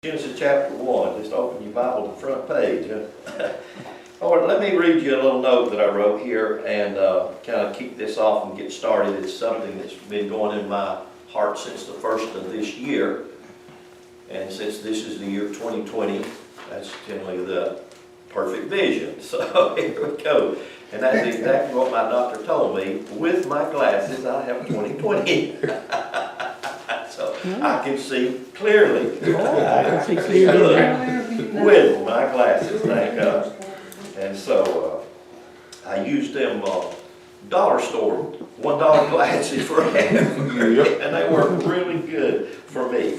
Genesis chapter 1, just open your Bible to the front page. All right, let me read you a little note that I wrote here and kind of kick this off and get started. It's something that's been going in my heart since the first of this year. And since this is the year 2020, that's generally the perfect vision. So here we go. And that's exactly what my doctor told me. With my glasses, I have 2020. So I can see clearly. I can see clearly with my glasses, thank God. And so I used them dollar store $1 glasses for half a year, and they work really good for me.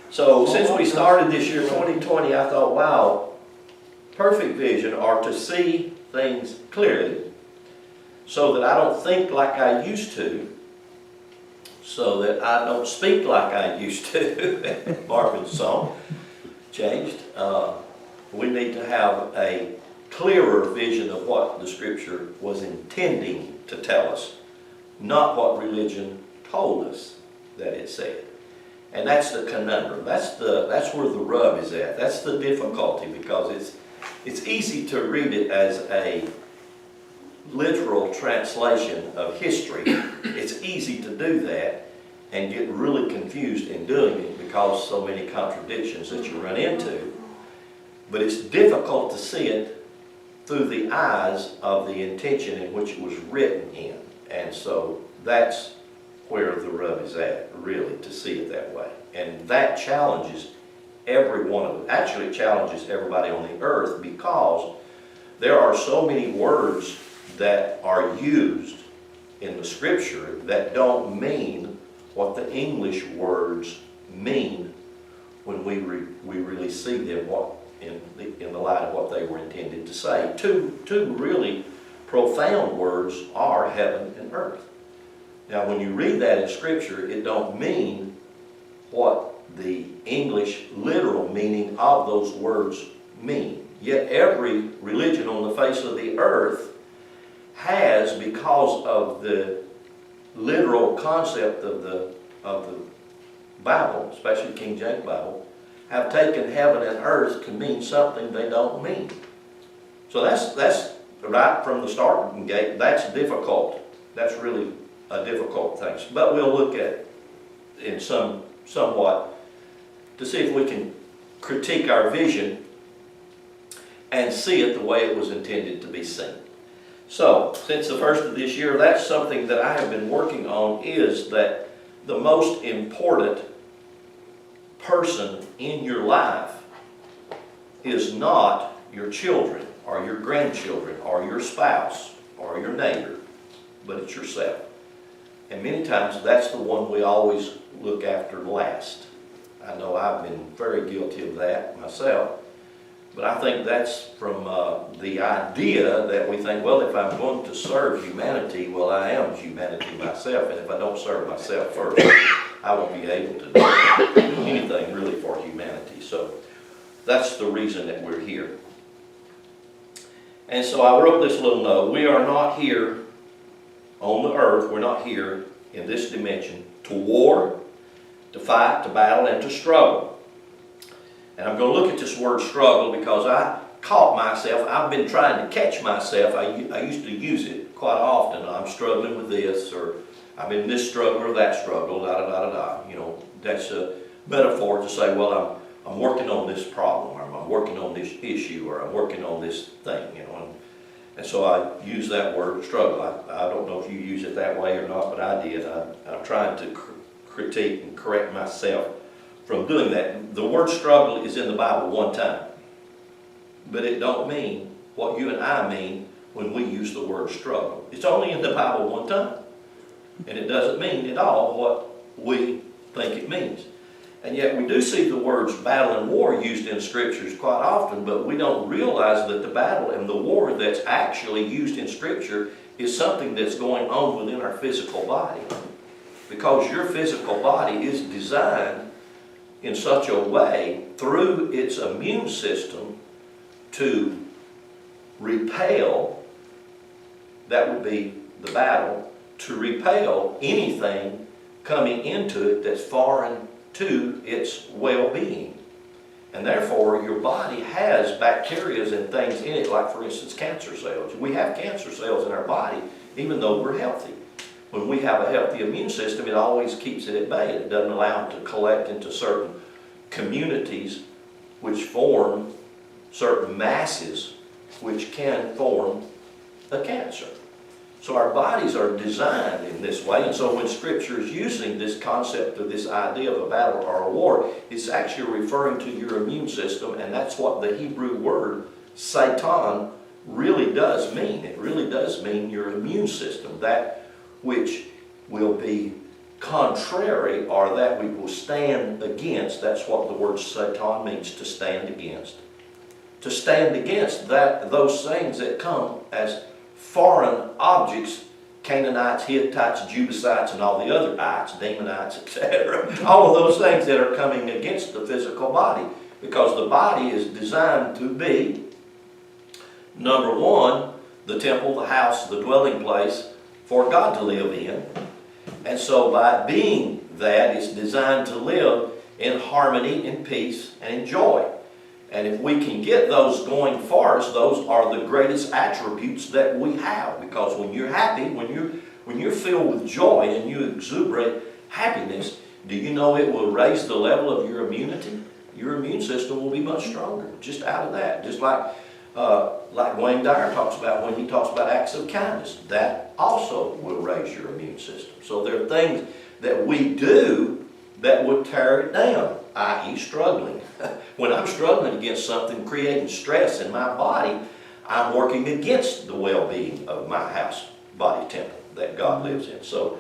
So since we started this year 2020, I thought, wow, perfect vision, or to see things clearly so that I don't think like I used to, so that I don't speak like I used to. Marvin's song changed. We need to have a clearer vision of what the Scripture was intending to tell us, not what religion told us that it said. And that's the conundrum. That's where the rub is at. That's the difficulty, because it's easy to read it as a literal translation of history. It's easy to do that and get really confused in doing it because so many contradictions that you run into. But it's difficult to see it through the eyes of the intention in which it was written in. And so that's where the rub is at, really, to see it that way. And that challenges every one of them. Actually, it challenges everybody on the earth, because there are so many words that are used in the Scripture that don't mean what the English words mean when we really see them in the light of what they were intended to say. Two really profound words are heaven and earth. Now, when you read that in Scripture, it don't mean what the English literal meaning of those words mean. Yet every religion on the face of the earth has, because of the literal concept of the Bible, especially the King James Bible, have taken heaven and earth to mean something they don't mean. So that's right from the starting gate. That's difficult. That's really a difficult thing. But we'll look at in somewhat to see if we can critique our vision and see it the way it was intended to be seen. So, since the first of this year, that's something that I have been working on, is that the most important person in your life is not your children or your grandchildren or your spouse or your neighbor, but it's yourself. And many times that's the one we always look after last. I know I've been very guilty of that myself. But I think that's from the idea that we think, well, if I'm going to serve humanity, well, I am humanity myself. And if I don't serve myself first, I won't be able to do anything really for humanity. So that's the reason that we're here. And so I wrote this little note. We are not here on the earth. We're not here in this dimension to war, to fight, to battle, and to struggle. And I'm going to look at this word struggle because I caught myself. I've been trying to catch myself. I used to use it quite often. I'm struggling with this, or I'm in this struggle or that struggle, da-da-da-da-da. You know, that's a metaphor to say, well, I'm working on this problem, or I'm working on this issue, or I'm working on this thing, you know. And so I use that word struggle. I don't know if you use it that way or not, but I did. I'm trying to critique and correct myself from doing that. The word struggle is in the Bible one time, but it don't mean what you and I mean when we use the word struggle. It's only in the Bible one time, and it doesn't mean at all what we think it means. And yet we do see the words battle and war used in Scriptures quite often, but we don't realize that the battle and the war that's actually used in Scripture is something that's going on within our physical body. Because your physical body is designed in such a way, through its immune system, to repel, that would be the battle, to repel anything coming into it that's foreign to its well-being. And therefore, your body has bacteria and things in it, like for instance, cancer cells. We have cancer cells in our body, even though we're healthy. When we have a healthy immune system, it always keeps it at bay. It doesn't allow them to collect into certain communities which form certain masses which can form a cancer. So our bodies are designed in this way, and so when Scripture is using this concept of this idea of a battle or a war, it's actually referring to your immune system, and that's what the Hebrew word Satan really does mean. It really does mean your immune system, that which will be contrary or that we will stand against. That's what the word Satan means, to stand against. To stand against those things that come as foreign objects, Canaanites, Hittites, Jebusites, and all the other ites, demonites, etc. All of those things that are coming against the physical body. Because the body is designed to be, number one, the temple, the house, the dwelling place for God to live in. And so by being that, it's designed to live in harmony, in peace, and in joy. And if we can get those going for us, those are the greatest attributes that we have. Because when you're happy, when you're filled with joy and you exuberate happiness, do you know it will raise the level of your immunity? Your immune system will be much stronger just out of that. Just like Wayne Dyer talks about when he talks about acts of kindness. That also will raise your immune system. So there are things that we do that would tear it down, i.e. struggling. When I'm struggling against something, creating stress in my body, I'm working against the well-being of my house, body, temple that God lives in. So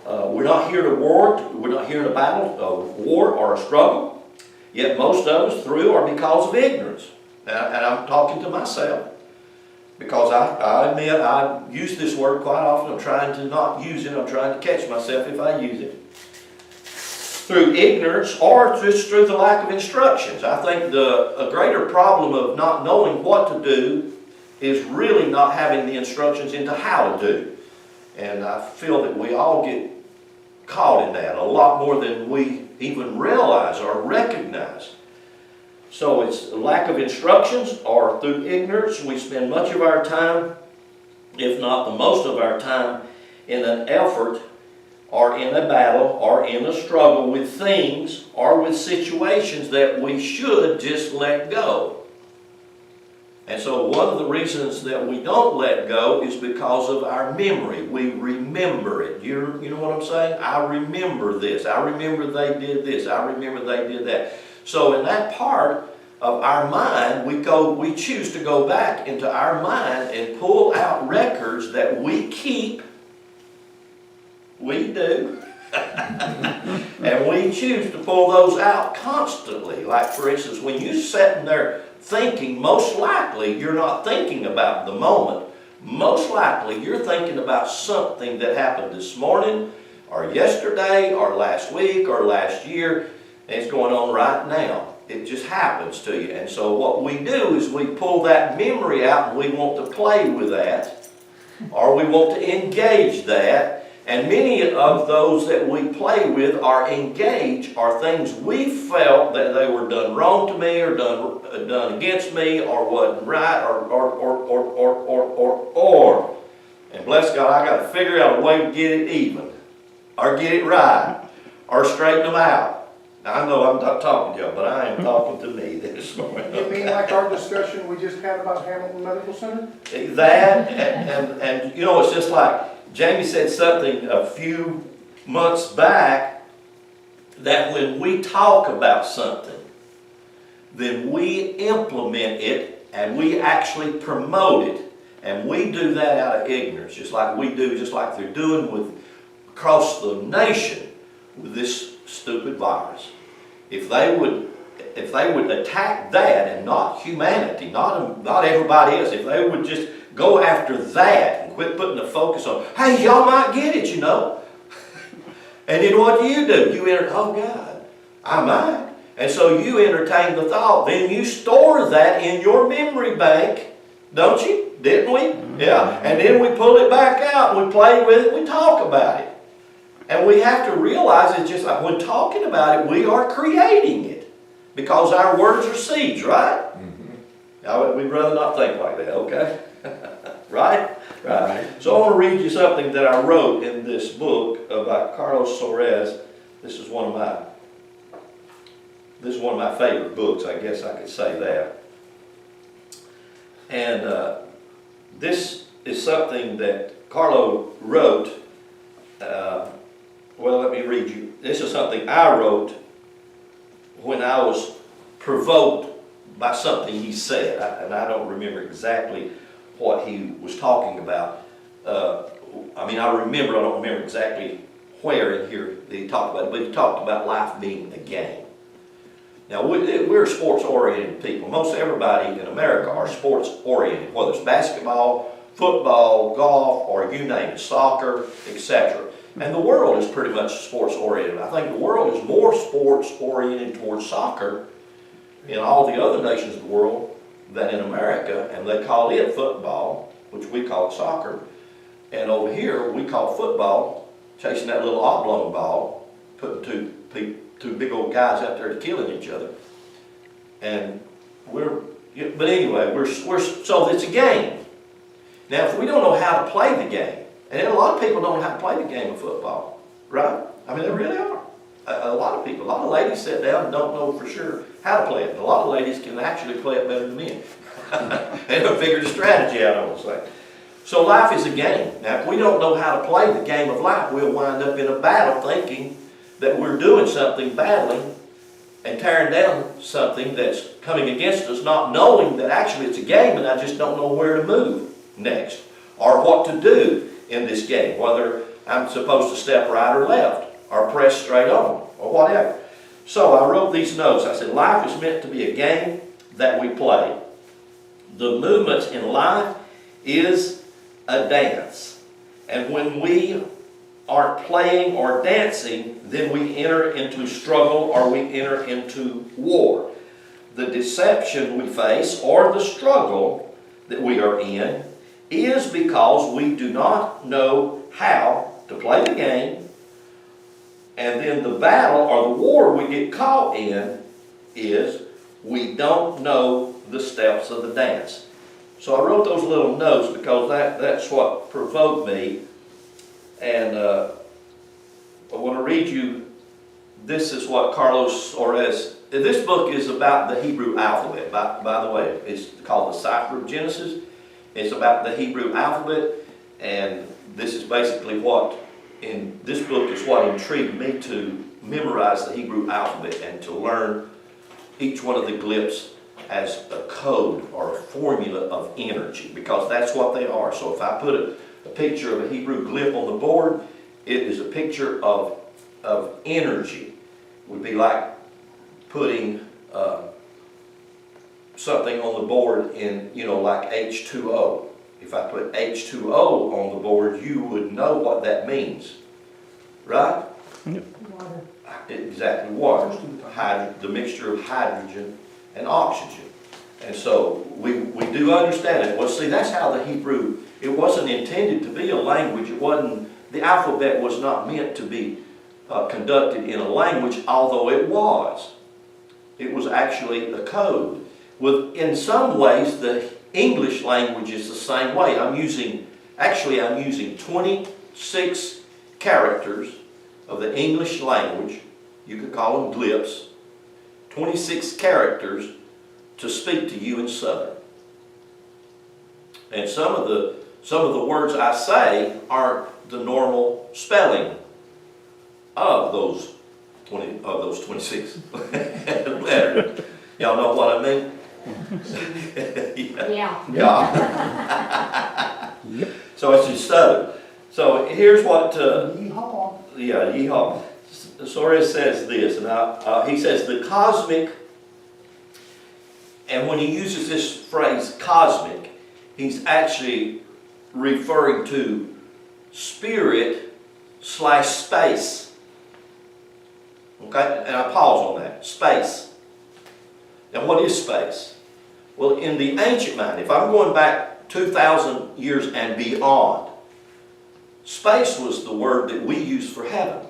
we're not here to war. We're not here in a battle, a war, or a struggle. Yet most of us through are because of ignorance. And I'm talking to myself. Because I admit I use this word quite often. I'm trying to not use it. I'm trying to catch myself if I use it. Through ignorance or just through the lack of instructions. I think a greater problem of not knowing what to do is really not having the instructions into how to do. And I feel that we all get caught in that a lot more than we even realize or recognize. So it's a lack of instructions or through ignorance. We spend much of our time, if not the most of our time, in an effort or in a battle or in a struggle with things or with situations that we should just let go. And so one of the reasons that we don't let go is because of our memory. We remember it. You know what I'm saying? I remember this. I remember they did this. I remember they did that. So in that part of our mind, we choose to go back into our mind and pull out records that we keep. We do. And we choose to pull those out constantly. Like for instance, when you're sitting there thinking, most likely you're not thinking about the moment. Most likely you're thinking about something that happened this morning or yesterday or last week or last year. And it's going on right now. It just happens to you. And so what we do is we pull that memory out and we want to play with that. Or we want to engage that. And many of those that we play with are engaged are things we felt that they were done wrong to me or done against me or wasn't right or. And bless God, I got to figure out a way to get it even or get it right or straighten them out. I know I'm not talking to y'all, but I am talking to me this morning. You mean like our discussion we just had about Hamilton Medical Center? That, and you know, it's just like Jamie said something a few months back, that when we talk about something, then we implement it and we actually promote it. And we do that out of ignorance, just like they're doing with across the nation with this stupid virus. If they would attack that and not humanity, not everybody else, if they would just go after that and quit putting the focus on, hey, y'all might get it, you know. And then what do? You oh God, I might. And so you entertain the thought. Then you store that in your memory bank, don't you? Didn't we? Yeah. And then we pull it back out and we play with it, we talk about it. And we have to realize it's just like when talking about it, we are creating it. Because our words are seeds, right? We'd rather not think like that, okay? Right? Right. So I want to read you something that I wrote in this book about Carlos Soares. This is one of my favorite books, I guess I could say that. And this is something that Carlo wrote. Well, let me read you. This is something I wrote when I was provoked by something he said, and I don't remember exactly what he was talking about. I remember, I don't remember exactly where in here that he talked about it, but he talked about life being a game. Now, we're sports-oriented people. Most everybody in America are sports-oriented, whether it's basketball, football, golf, or you name it, soccer, etc. And the world is pretty much sports-oriented. I think the world is more sports-oriented towards soccer in all the other nations of the world than in America, and they call it football, which we call it soccer. And over here, we call football chasing that little oblong ball, putting two big old guys out there killing each other. And but anyway, so it's a game. Now, if we don't know how to play the game, and a lot of people don't know how to play the game of football, right? I mean, they really are. A lot of people, a lot of ladies sit down and don't know for sure how to play it. And a lot of ladies can actually play it better than men. They have figured a strategy out, I will say. So life is a game. Now, if we don't know how to play the game of life, we'll wind up in a battle thinking that we're doing something, battling, and tearing down something that's coming against us, not knowing that actually it's a game and I just don't know where to move next or what to do in this game, whether I'm supposed to step right or left or press straight on or whatever. So I wrote these notes. I said, life is meant to be a game that we play. The movement in life is a dance. And when we aren't playing or dancing, then we enter into struggle or we enter into war. The deception we face or the struggle that we are in is because we do not know how to play the game, and then the battle or the war we get caught in is we don't know the steps of the dance. So I wrote those little notes because that's what provoked me. And I want to read you, this is what Carlos Soares, this book is about the Hebrew alphabet, by the way. It's called the Cipher of Genesis. It's about the Hebrew alphabet, and this is basically what, in this book is what intrigued me to memorize the Hebrew alphabet and to learn each one of the glyphs as a code or a formula of energy, because that's what they are. So if I put a picture of a Hebrew glyph on the board, it is a picture of energy. It would be like putting something on the board in, like H2O. If I put H2O on the board, you would know what that means, right? Water. Exactly, water. The mixture of hydrogen and oxygen. And so we do understand it. Well, see, that's how the Hebrew, it wasn't intended to be a language. It wasn't, the alphabet was not meant to be conducted in a language, although it was. It was actually a code. In some ways, the English language is the same way. I'm using 26 characters of the English language. You could call them glyphs. 26 characters to speak to you in Southern. And some of the words I say aren't the normal spelling of those 26 letters. Y'all know what I mean? Yeah. Yep. So it's just Southern. So here's what. Yeehaw. Yeah, yeehaw. Soares says this, and he says the cosmic. And when he uses this phrase cosmic, he's actually referring to spirit/space. Okay? And I pause on that. Space. Now what is space? Well, in the ancient mind, if I'm going back 2,000 years and beyond, space was the word that we use for heaven,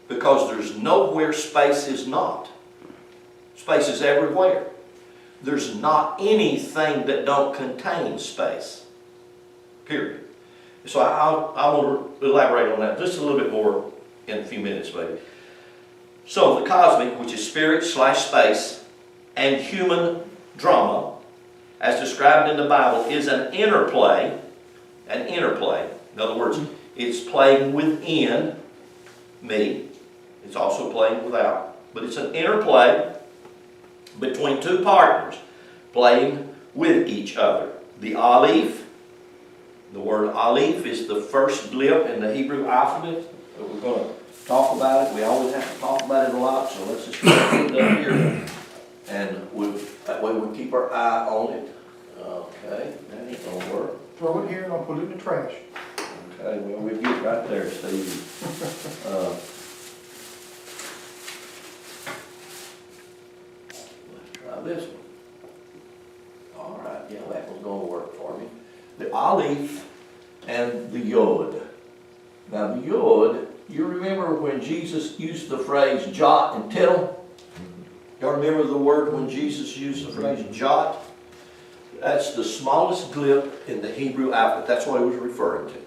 because there's nowhere space is not. Space is everywhere. There's not anything that don't contain space. Period. So I want to elaborate on that just a little bit more in a few minutes, maybe. So the cosmic, which is spirit/space, and human drama, as described in the Bible, is an interplay. An interplay. In other words, it's playing within me. It's also playing without. But it's an interplay between two partners playing with each other. The Aleph, the word Aleph is the first blip in the Hebrew alphabet. So we're going to talk about it. We always have to talk about it a lot, so let's just put it up here. And that way we'll keep our eye on it. Okay, that ain't going to work. Throw it here and I'll put it in the trash. Okay, well, we'll get right there, Steve. Let's try this one. All right, yeah, that one's going to work for me. The Aleph and the Yod. Now, the Yod, you remember when Jesus used the phrase jot and tittle? Y'all remember the word when Jesus used the phrase jot? That's the smallest blip in the Hebrew alphabet. That's what he was referring to.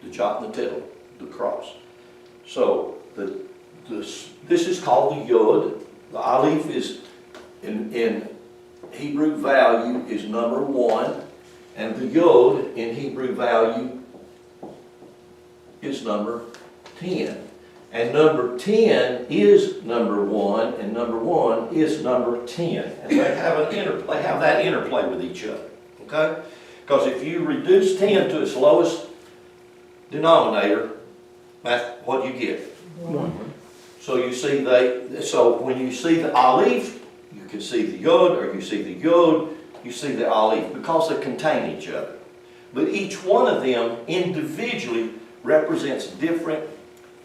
The jot and the tittle, the cross. So this is called the Yod. The Aleph is in Hebrew value is number 1, and the Yod in Hebrew value is number 10. And number 10 is number 1, and number 1 is number 10. And they have that interplay with each other. Okay? Because if you reduce 10 to its lowest denominator, that's what you get. 1. So you see so when you see the Aleph, you can see the Yod, or you see the Yod, you see the Aleph, because they contain each other. But each one of them individually represents different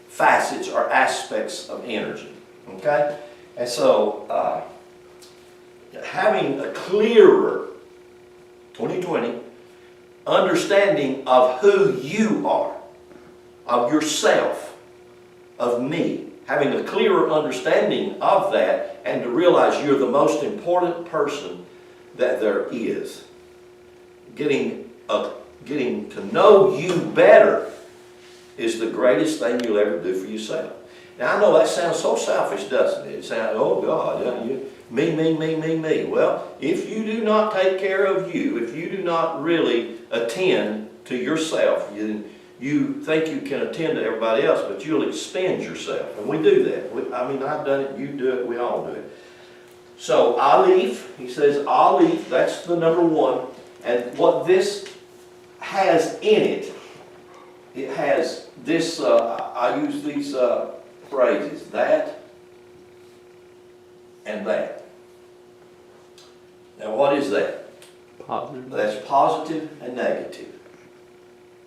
facets or aspects of energy. Okay? And so, having a clearer 2020 understanding of who you are, of yourself, of me, having a clearer understanding of that, and to realize you're the most important person that there is. Getting to know you better is the greatest thing you'll ever do for yourself. Now, I know that sounds so selfish, doesn't it? It sounds, oh God, me. Well, if you do not take care of you, if you do not really attend to yourself, you think you can attend to everybody else, but you'll expend yourself. And we do that. I've done it, you do it, we all do it. So, Aleph, he says Aleph, that's the number 1. And what this has in it, it has this, I use these phrases, that and that. Now what is that? Positive. That's positive and negative.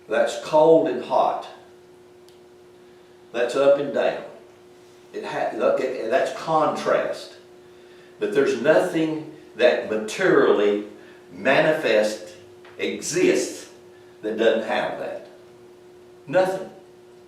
That's cold and hot. That's up and down. That's contrast. But there's nothing that materially manifests, exists, that doesn't have that. Nothing.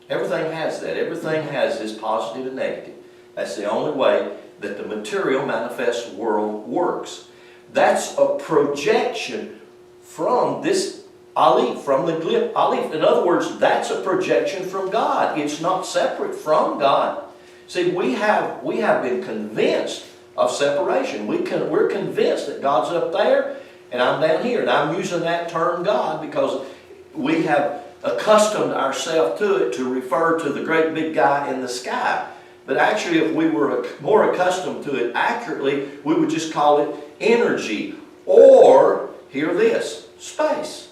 Everything has that. Everything has this positive and negative. That's the only way that the material manifest world works. That's a projection from this Aleph, from the glip Aleph. In other words, that's a projection from God. It's not separate from God. See, we have been convinced of separation. We're convinced that God's up there and I'm down here. And I'm using that term God because we have accustomed ourselves to it to refer to the great big guy in the sky. But actually, if we were more accustomed to it accurately, we would just call it energy. Or, hear this, space.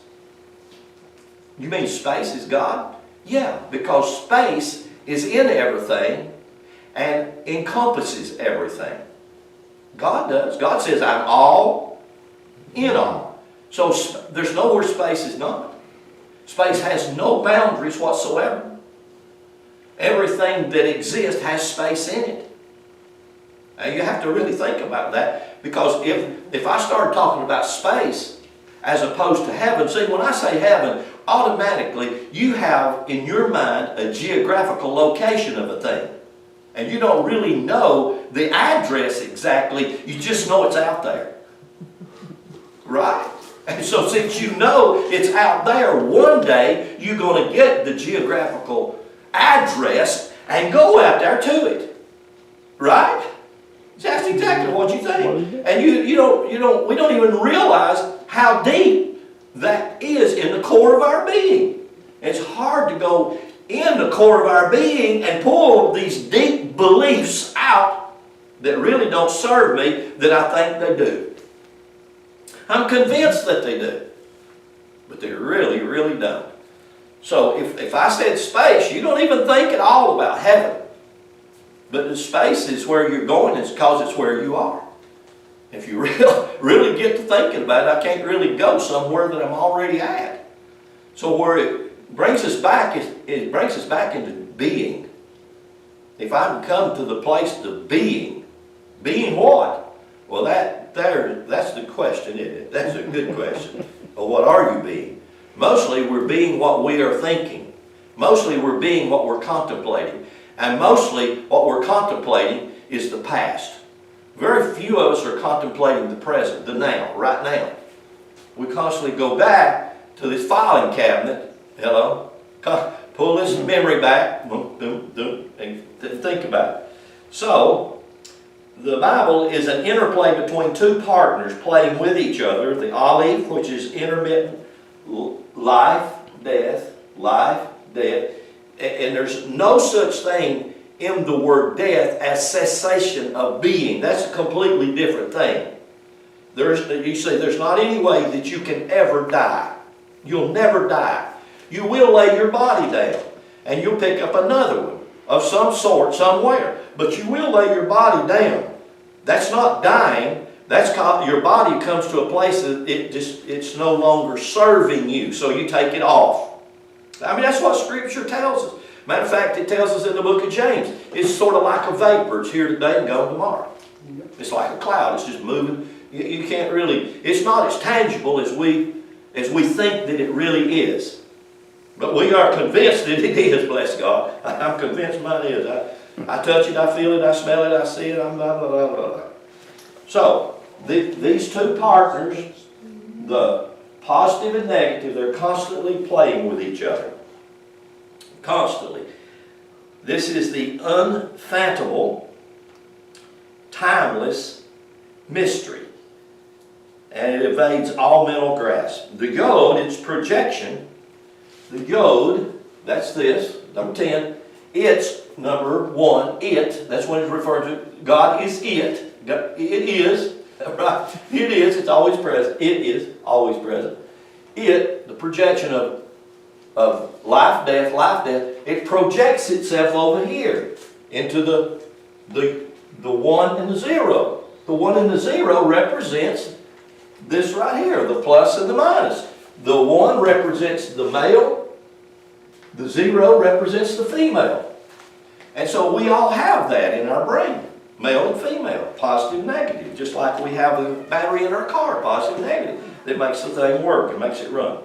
You mean space is God? Yeah, because space is in everything and encompasses everything. God does. God says, I'm all in all. So there's nowhere space is not. Space has no boundaries whatsoever. Everything that exists has space in it. And you have to really think about that, because if I started talking about space as opposed to heaven, see, when I say heaven, automatically you have in your mind a geographical location of a thing. And you don't really know the address exactly, you just know it's out there. Right? And so since you know it's out there, one day you're going to get the geographical address and go out there to it. Right? That's exactly what you think. And we don't even realize how deep that is in the core of our being. It's hard to go in the core of our being and pull these deep beliefs out that really don't serve me that I think they do. I'm convinced that they do, but they really, really don't. So if I said space, you don't even think at all about heaven. But the space is where you're going, it's because it's where you are. If you really get to thinking about it, I can't really go somewhere that I'm already at. So where it brings us back, it brings us back into being. If I can come to the place of being what? Well, that's the question, isn't it? That's a good question. Well, what are you being? Mostly we're being what we are thinking. Mostly we're being what we're contemplating. And mostly what we're contemplating is the past. Very few of us are contemplating the present, the now, right now. We constantly go back to this filing cabinet, pull this memory back, and think about it. So, the Bible is an interplay between two partners playing with each other. The Aleph, which is intermittent life, death, and there's no such thing in the word death as cessation of being. That's a completely different thing. You say there's not any way that you can ever die. You'll never die. You will lay your body down and you'll pick up another one of some sort somewhere. But you will lay your body down. That's not dying. That's called, your body comes to a place that it's no longer serving you, so you take it off. I mean, that's what Scripture tells us. Matter of fact, it tells us in the book of James, it's sort of like a vapor. It's here today and gone tomorrow. It's like a cloud. It's just moving. You can't really, it's not as tangible as we think that it really is. But we are convinced that it is, bless God. I'm convinced mine is. I touch it, I feel it, I smell it, I see it, I'm blah, blah, blah, blah. So, these two partners, the positive and negative, they're constantly playing with each other. Constantly. This is the unfathomable, timeless mystery. And it evades all mental grasp. The yod, its projection. The yod, that's this, number 10. It's number 1, it, that's what it's referring to. God is it. It is, right? It is, it's always present. It is always present. It, the projection of life, death, it projects itself over here into the 1 and the 0. The 1 and the 0 represents this right here, the plus and the minus. The 1 represents the male, the 0 represents the female. And so we all have that in our brain, male and female, positive and negative, just like we have a battery in our car, positive and negative, that makes the thing work and makes it run.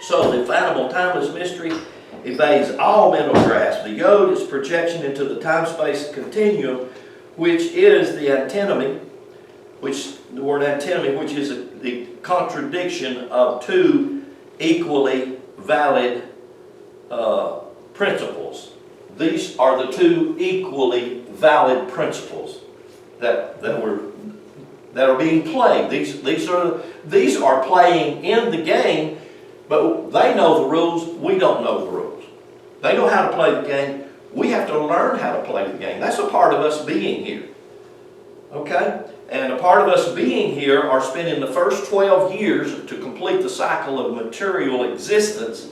So the infallible, timeless mystery evades all mental grasp. The yod is projection into the time-space continuum, which is the antinomy, the word antinomy, which is the contradiction of two equally valid principles. These are the two equally valid principles that are being played. These are playing in the game, but they know the rules. We don't know the rules. They know how to play the game. We have to learn how to play the game. That's a part of us being here. Okay? And a part of us being here are spending the first 12 years to complete the cycle of material existence.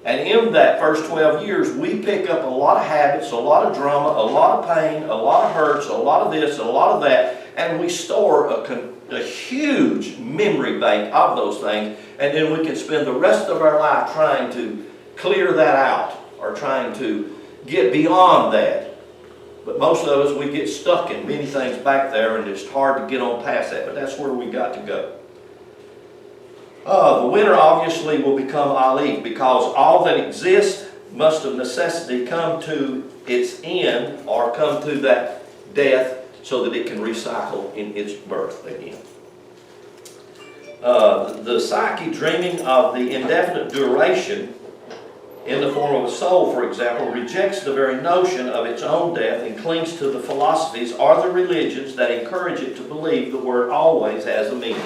And in that first 12 years, we pick up a lot of habits, a lot of drama, a lot of pain, a lot of hurts, a lot of this, a lot of that, and we store a huge memory bank of those things, and then we can spend the rest of our life trying to clear that out or trying to get beyond that. But most of us, we get stuck in many things back there, and it's hard to get on past that, but that's where we got to go. The winner obviously will become Aleph, because all that exists must of necessity come to its end, or come to that death so that it can recycle in its birth again. The psyche, dreaming of the indefinite duration in the form of a soul, for example, rejects the very notion of its own death and clings to the philosophies or the religions that encourage it to believe the word always has a meaning.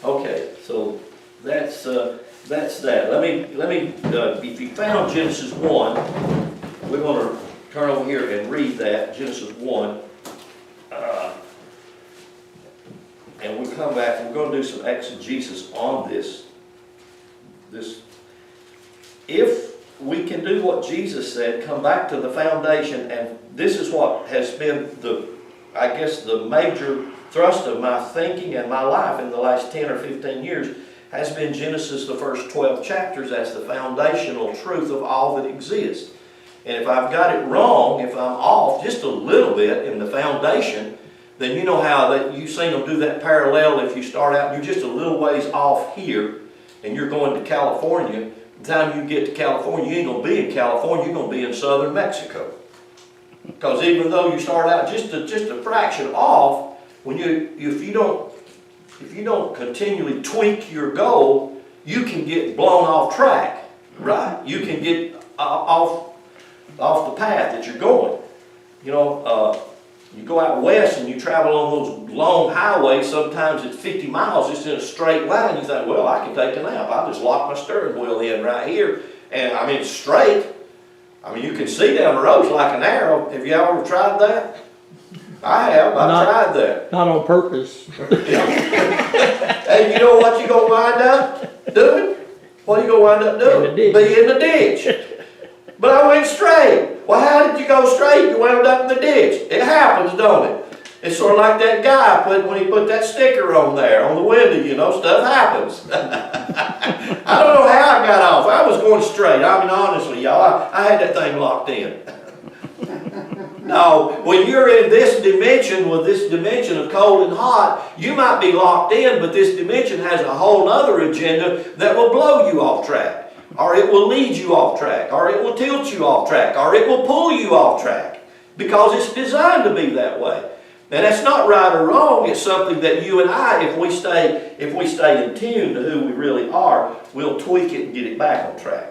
Okay, so that's that. Let me. If you found Genesis 1, we're going to turn over here and read that, Genesis 1. And we'll come back and we're going to do some exegesis on this. If we can do what Jesus said, come back to the foundation, and this is what has been the major thrust of my thinking and my life in the last 10 or 15 years has been Genesis, the first 12 chapters, as the foundational truth of all that exists. And if I've got it wrong, if I'm off just a little bit in the foundation, then you know how that you've seen them do that parallel. If you start out, you're just a little ways off here, and you're going to California. By the time you get to California, you ain't going to be in California, you're going to be in southern Mexico. Because even though you start out just a fraction off, if you don't continually tweak your goal, you can get blown off track, right? You can get off the path that you're going. You go out west and you travel on those long highways, sometimes it's 50 miles just in a straight line. You think, well, I can take a nap. I'll just lock my steering wheel in right here. And I mean, it's straight. I mean, you can see down the road like an arrow. Have you ever tried that? I have. I've tried that. Not on purpose. And you know what you're going to wind up doing? What are you going to wind up doing? Be in the ditch. But I went straight. Well, how did you go straight? You wound up in the ditch. It happens, don't it? It's sort of like that guy when he put that sticker on there, on the window, stuff happens. I don't know how I got off. I was going straight. I mean, honestly, y'all, I had that thing locked in. No, when you're in this dimension, with this dimension of cold and hot, you might be locked in, but this dimension has a whole other agenda that will blow you off track, or it will lead you off track, or it will tilt you off track, or it will pull you off track, because it's designed to be that way. And that's not right or wrong. It's something that you and I, if we stay in tune to who we really are, we'll tweak it and get it back on track.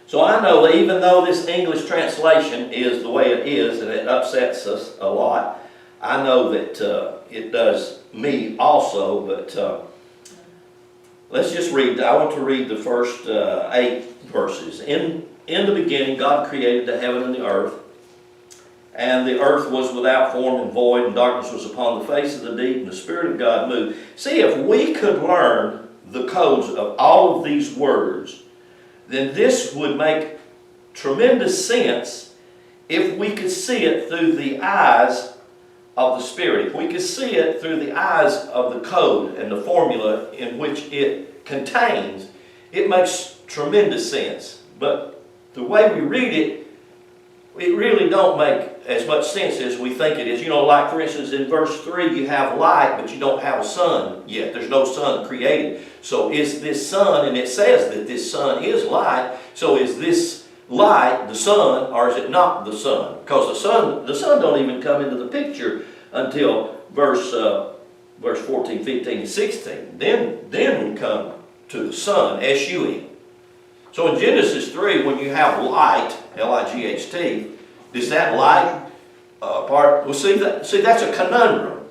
So I know that even though this English translation is the way it is, and it upsets us a lot, I know that it does me also, but let's just read. I want to read the first 8 verses. In the beginning, God created the heaven and the earth, and the earth was without form and void, and darkness was upon the face of the deep, and the Spirit of God moved. See, if we could learn the codes of all of these words, then this would make tremendous sense if we could see it through the eyes of the Spirit. If we could see it through the eyes of the code and the formula in which it contains, it makes tremendous sense. But the way we read it, it really don't make as much sense as we think it is. Like for instance in verse 3 you have light, but you don't have a sun yet. There's no sun created. So is this sun, and it says that this sun is light, so is this light the sun, or is it not the sun? Because the sun don't even come into the picture until verse 14, 15, and 16. Then we come to the sun, S-U-N. So in Genesis 3, when you have light, L-I-G-H-T, does that light part? Well, see, that's a conundrum.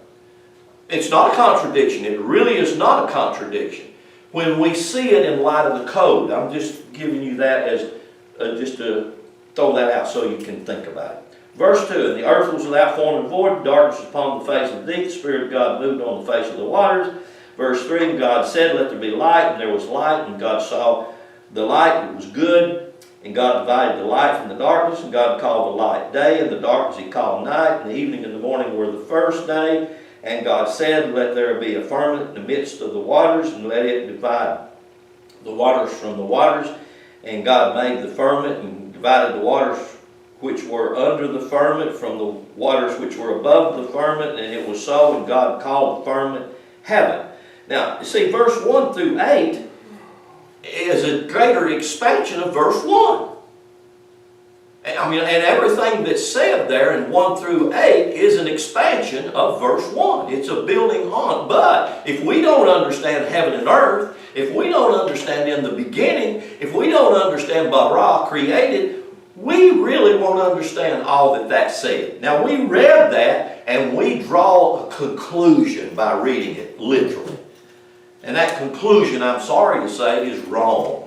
It's not a contradiction. It really is not a contradiction. When we see it in light of the code, I'm just giving you that as just to throw that out so you can think about it. Verse 2, and the earth was without form and void, darkness was upon the face of the deep, the Spirit of God moved on the face of the waters. Verse 3, and God said, let there be light, and there was light, and God saw the light, it was good, and God divided the light from the darkness, and God called the light day, and the darkness he called night, and the evening and the morning were the first day. And God said, let there be a firmament in the midst of the waters, and let it divide the waters from the waters. And God made the firmament, and divided the waters which were under the firmament from the waters which were above the firmament, and it was so, and God called the firmament heaven. Now, you see, verse 1 through 8 is a greater expansion of verse 1. I mean, and everything that's said there in 1 through 8 is an expansion of verse 1. It's a building on. But if we don't understand heaven and earth, if we don't understand in the beginning, if we don't understand bara, created, we really won't understand all that said. Now, we read that and we draw a conclusion by reading it literally. And that conclusion, I'm sorry to say, is wrong.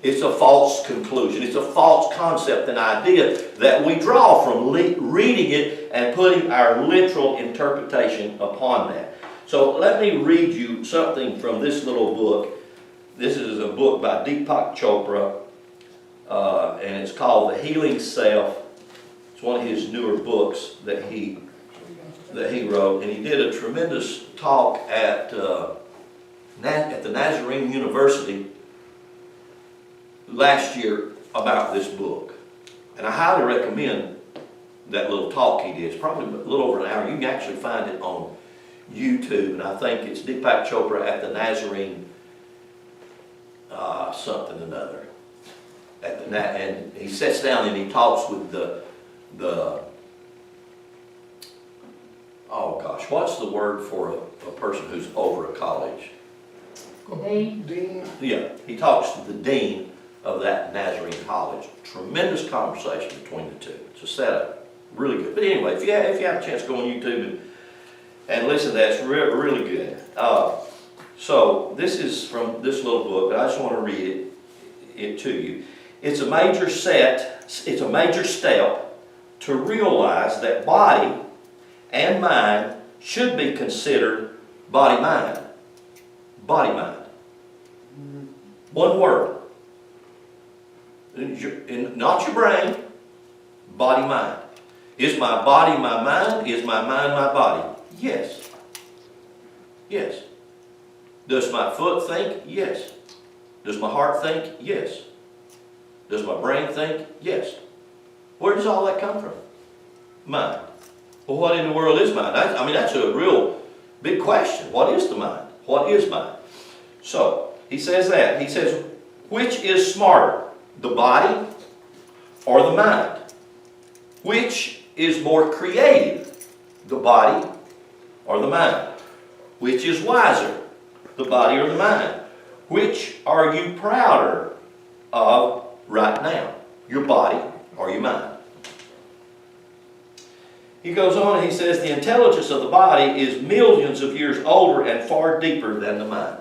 It's a false conclusion. It's a false concept and idea that we draw from reading it and putting our literal interpretation upon that. So let me read you something from this little book. This is a book by Deepak Chopra, and it's called The Healing Self. It's one of his newer books that he wrote, and he did a tremendous talk at the Nazarene University last year about this book. And I highly recommend that little talk he did. It's probably a little over an hour. You can actually find it on YouTube, and I think it's Deepak Chopra at the Nazarene something or another. And he sits down and he talks with the oh gosh, what's the word for a person who's over a college? The dean. Dean. Yeah, he talks to the dean of that Nazarene College. Tremendous conversation between the two. It's a setup, really good. But anyway, if you have a chance to go on YouTube and listen to that, it's really good. So this is from this little book, but I just want to read it to you. It's a major step to realize that body and mind should be considered body-mind. Body-mind. One word. Not your brain, body-mind. Is my body my mind? Is my mind my body? Yes. Yes. Does my foot think? Yes. Does my heart think? Yes. Does my brain think? Yes. Where does all that come from? Mind. Well, what in the world is mind? That's a real big question. What is the mind? What is mind? So, he says that. He says, which is smarter, the body or the mind? Which is more creative, the body or the mind? Which is wiser, the body or the mind? Which are you prouder of right now, your body or your mind? He goes on and he says, the intelligence of the body is millions of years older and far deeper than the mind.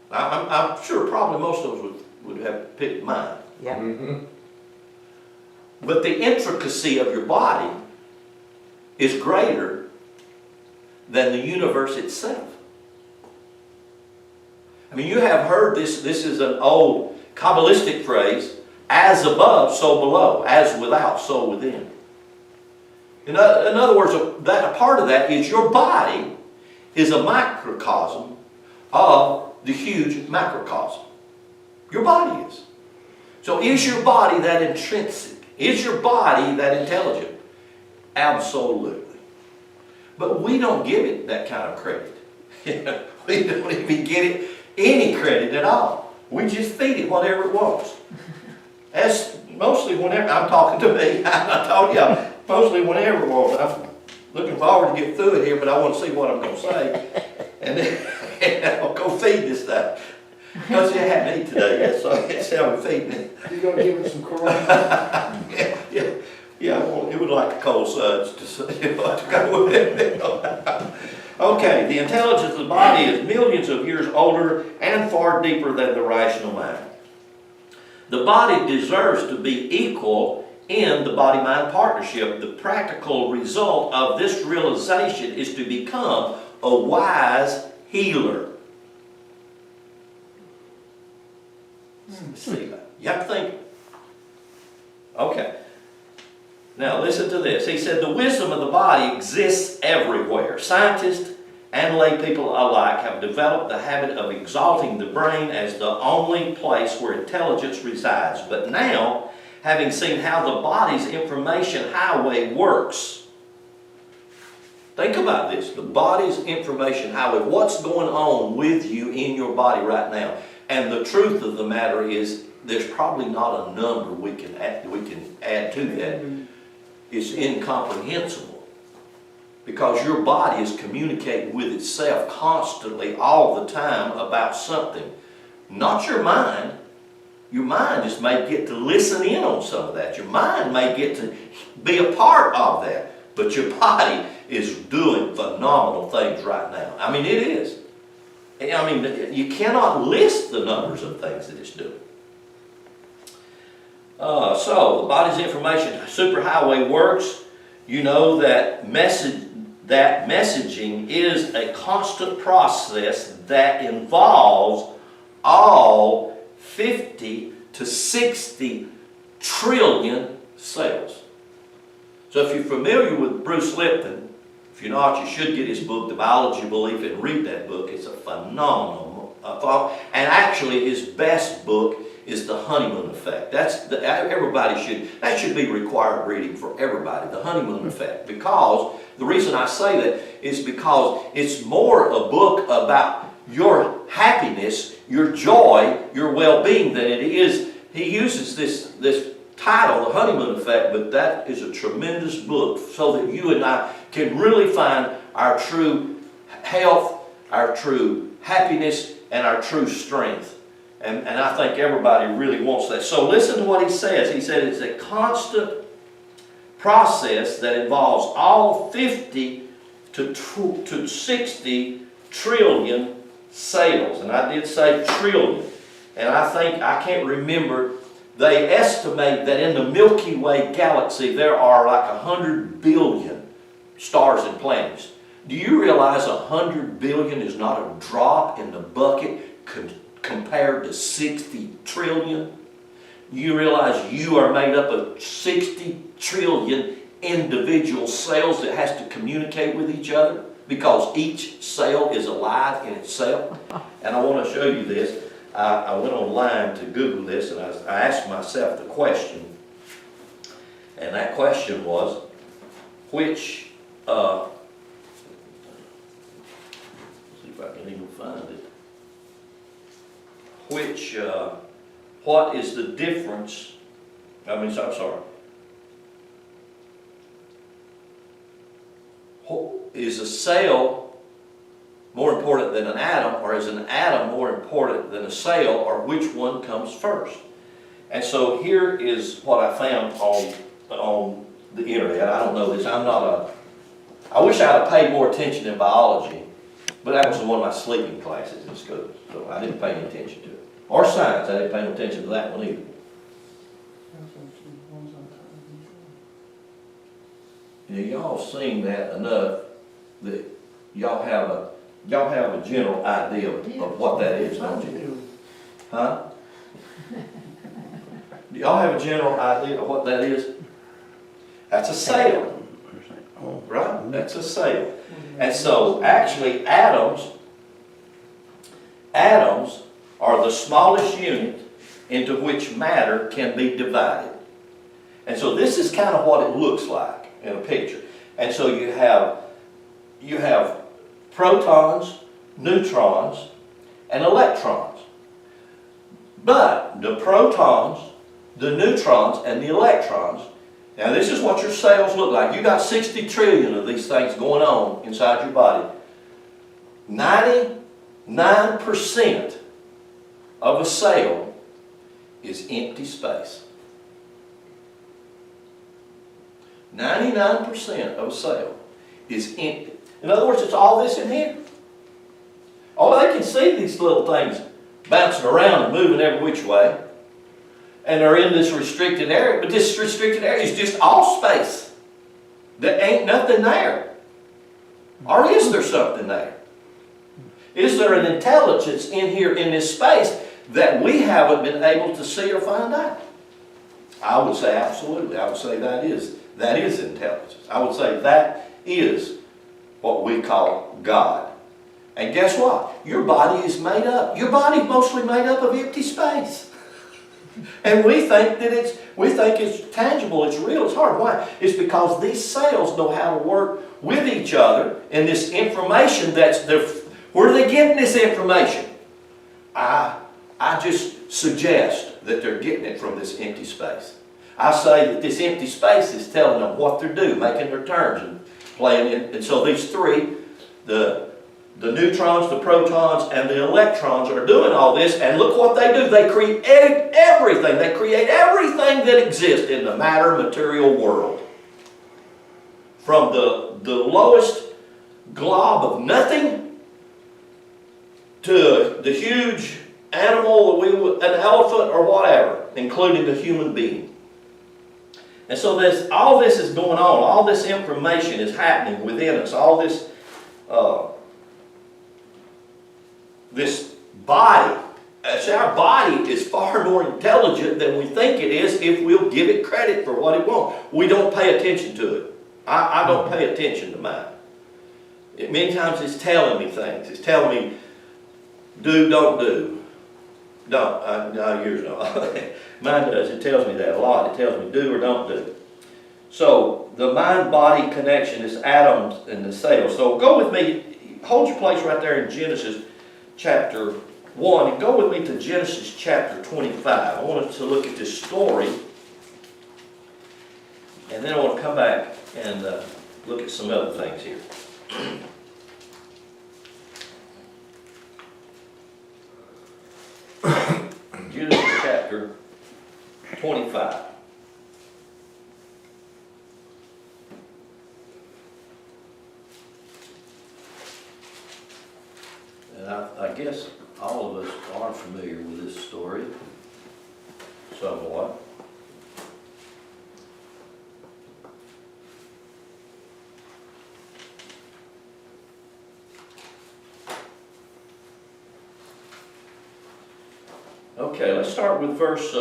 I'm sure probably most of us would have picked mind. Yeah. Mm-hmm. But the intricacy of your body is greater than the universe itself. I mean, you have heard this is an old Kabbalistic phrase, as above, so below, as without, so within. In other words, that a part of that is your body is a microcosm of the huge macrocosm. Your body is. So is your body that intrinsic? Is your body that intelligent? Absolutely. But we don't give it that kind of credit. We don't even give it any credit at all. We just feed it whatever it wants. That's mostly whenever, I'm talking to me, I told you, mostly whenever it wants. I'm looking forward to get through it here, but I want to see what I'm going to say. And then I'll go feed this stuff. Because you had me today, so it's how we feed me. You're going to give it some corona? Yeah, well, it would like a cold suds to go with it. Okay, the intelligence of the body is millions of years older and far deeper than the rational mind. The body deserves to be equal in the body-mind partnership. The practical result of this realization is to become a wise healer. See, you have to think. Okay. Now listen to this. He said the wisdom of the body exists everywhere. Scientists and lay people alike have developed the habit of exalting the brain as the only place where intelligence resides. But now, having seen how the body's information highway works, think about this. The body's information highway. What's going on with you in your body right now? And the truth of the matter is, there's probably not a number we can add to that. It's incomprehensible. Because your body is communicating with itself constantly, all the time, about something. Not your mind. Your mind just may get to listen in on some of that. Your mind may get to be a part of that. But your body is doing phenomenal things right now. I mean, it is. I mean, you cannot list the numbers of things that it's doing. So, the body's information superhighway works. You know that messaging is a constant process that involves all 50 to 60 trillion cells. So if you're familiar with Bruce Lipton, if you're not, you should get his book, The Biology of Belief, and read that book. It's a phenomenal thought. And actually, his best book is The Honeymoon Effect. That should be required reading for everybody, The Honeymoon Effect. Because, the reason I say that is because it's more a book about your happiness, your joy, your well-being than it is. He uses this title, The Honeymoon Effect, but that is a tremendous book so that you and I can really find our true health, our true happiness, and our true strength. And I think everybody really wants that. So listen to what he says. He said it's a constant process that involves all 50 to 60 trillion cells. And I did say trillion. And I can't remember, they estimate that in the Milky Way galaxy there are like 100 billion stars and planets. Do you realize 100 billion is not a drop in the bucket compared to 60 trillion? You realize you are made up of 60 trillion individual cells that has to communicate with each other because each cell is alive in itself. And I want to show you this. I went online to Google this and I asked myself the question. And that question was, which, let's see if I can even find it. What is the difference, I'm sorry. Is a cell more important than an atom, or is an atom more important than a cell, or which one comes first? And so here is what I found on the internet. I don't know this, I wish I had paid more attention in biology, but that was one of my sleeping classes in school, so I didn't pay any attention to it. Or science, I didn't pay no attention to that one either. Yeah, y'all seen that enough that y'all have a general idea of what that is, don't you? Huh? Do y'all have a general idea of what that is? That's a cell, right? That's a cell. And so actually atoms are the smallest unit into which matter can be divided. And so this is kind of what it looks like in a picture. And so you have protons, neutrons, and electrons. But the protons, the neutrons, and the electrons, now this is what your cells look like. You got 60 trillion of these things going on inside your body. 99% of a cell is empty space. 99% of a cell is empty. In other words, it's all this in here. Oh, they can see these little things bouncing around and moving every which way. And they're in this restricted area, but this restricted area is just all space. There ain't nothing there. Or is there something there? Is there an intelligence in here in this space that we haven't been able to see or find out? I would say absolutely. I would say that is intelligence. I would say that is what we call God. And guess what? Your body is made up. Your body is mostly made up of empty space. And we think it's tangible, it's real, it's hard. Why? It's because these cells know how to work with each other, and this information that's there. Where are they getting this information? I I just suggest that they're getting it from this empty space. I say that this empty space is telling them what to do, making their turns and playing it. And so these three, the neutrons, the protons, and the electrons are doing all this, and look what they do. They create everything. They create everything that exists in the matter material world. From the lowest glob of nothing to the huge animal, an elephant or whatever, including the human being. And so all this is going on. All this information is happening within us. All this this body. See, our body is far more intelligent than we think it is if we'll give it credit for what it wants. We don't pay attention to it. I don't pay attention to mine. Many times it's telling me things. It's telling me, do, don't do. No, yours don't. Mine does. It tells me that a lot. It tells me do or don't do. So the mind-body connection is atoms and the cells. So go with me. Hold your place right there in Genesis chapter 1. And go with me to Genesis chapter 25. I want us to look at this story. And then I want to come back and look at some other things here. Genesis chapter 25. And I guess all of us are familiar with this story somewhat. Okay, let's start with verse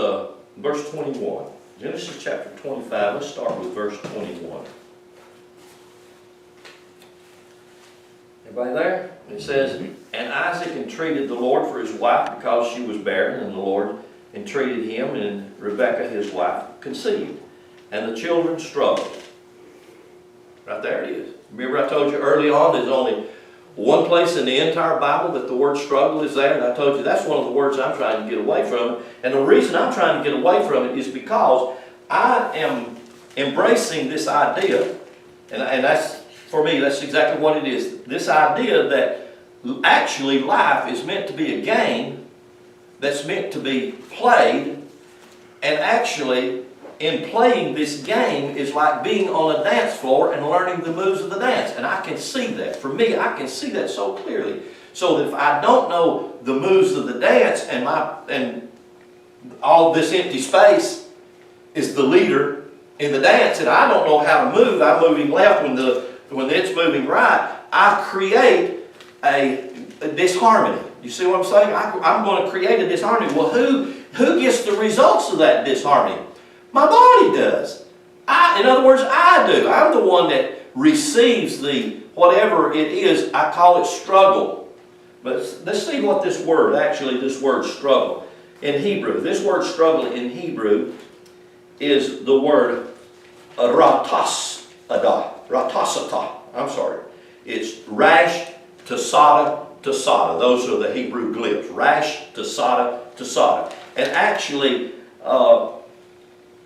21. Genesis chapter 25, let's start with verse 21. Everybody there? It says, and Isaac entreated the Lord for his wife because she was barren, and the Lord entreated him, and Rebekah his wife conceived. And the children struggled. Right there it is. Remember I told you early on there's only one place in the entire Bible that the word struggle is there, and I told you that's one of the words I'm trying to get away from. And the reason I'm trying to get away from it is because I am embracing this idea, and that's, for me, that's exactly what it is. This idea that actually life is meant to be a game that's meant to be played, and actually in playing this game is like being on a dance floor and learning the moves of the dance. And I can see that. For me, I can see that so clearly. So that if I don't know the moves of the dance and all this empty space is the leader in the dance, and I don't know how to move, I'm moving left when it's moving right, I create a disharmony. You see what I'm saying? I'm going to create a disharmony. Well, who gets the results of that disharmony? My body does. In other words, I do. I'm the one that receives the whatever it is. I call it struggle. But let's see what this word struggle in Hebrew. This word struggle in Hebrew is the word ratasata. I'm sorry. It's rash, tasada, tasada. Those are the Hebrew glyphs. Rash, tasada, tasada. And actually,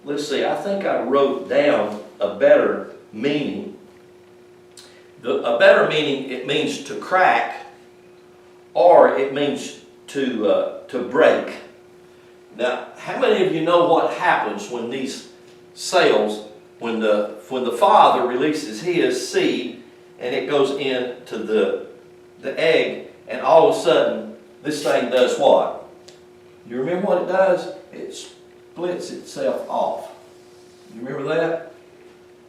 let's see, I think I wrote down a better meaning. A better meaning, it means to crack, or it means to break. Now, how many of you know what happens when these cells, when the father releases his seed and it goes into the egg, and all of a sudden this thing does what? You remember what it does? It splits itself off. You remember that?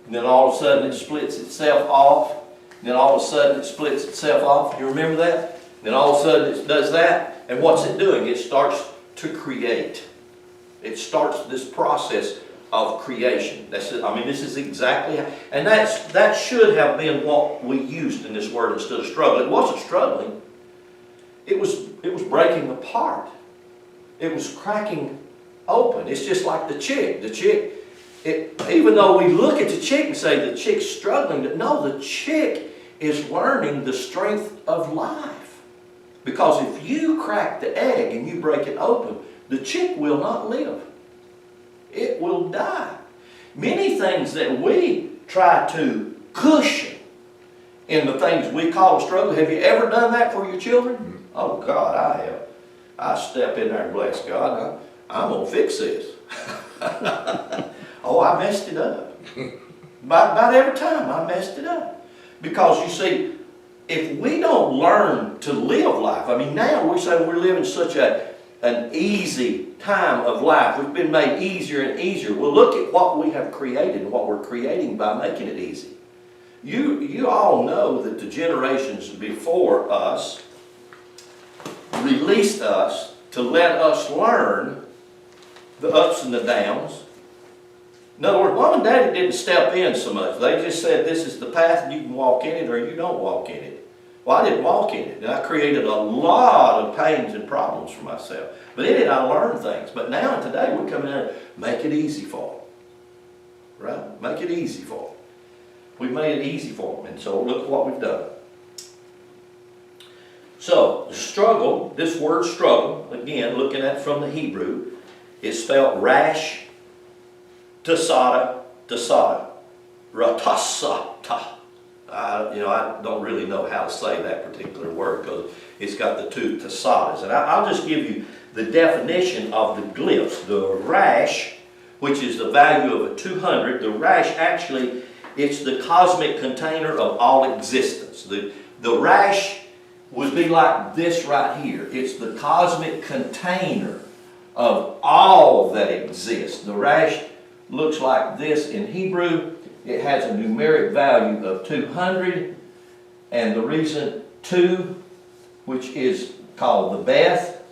And then all of a sudden it splits itself off. And then all of a sudden it splits itself off. You remember that? And then all of a sudden it does that. And what's it doing? It starts to create. It starts this process of creation. This is exactly how, and that should have been what we used in this word instead of struggle. It wasn't struggling. It was breaking apart. It was cracking open. It's just like the chick. Even though we look at the chick and say the chick's struggling, no, the chick is learning the strength of life. Because if you crack the egg and you break it open, the chick will not live. It will die. Many things that we try to cushion in the things we call a struggle. Have you ever done that for your children? Oh God, I have. I step in there and bless God. I'm going to fix this. Oh, I messed it up. About every time I messed it up. Because you see, if we don't learn to live life, I mean now we're saying we're living such an easy time of life. We've been made easier and easier. Well, look at what we have created and what we're creating by making it easy. You all know that the generations before us released us to let us learn the ups and the downs. In other words, Mom and Daddy didn't step in so much. They just said, this is the path and you can walk in it or you don't walk in it. Well, I didn't walk in it, and I created a lot of pains and problems for myself. But in it, I learned things. But now, today, we're coming in and make it easy for them. Right? Make it easy for them. We've made it easy for them, and so look what we've done. So, the struggle, this word struggle, again, looking at it from the Hebrew, is spelled rash, tasada, ratasata. I don't really know how to say that particular word because it's got the two tasadas. And I'll just give you the definition of the glyphs. The rash, which is the value of a 200, the rash actually, it's the cosmic container of all existence. The rash would be like this right here. It's the cosmic container of all that exists. The rash looks like this in Hebrew. It has a numeric value of 200, and the reason 2, which is called the Beth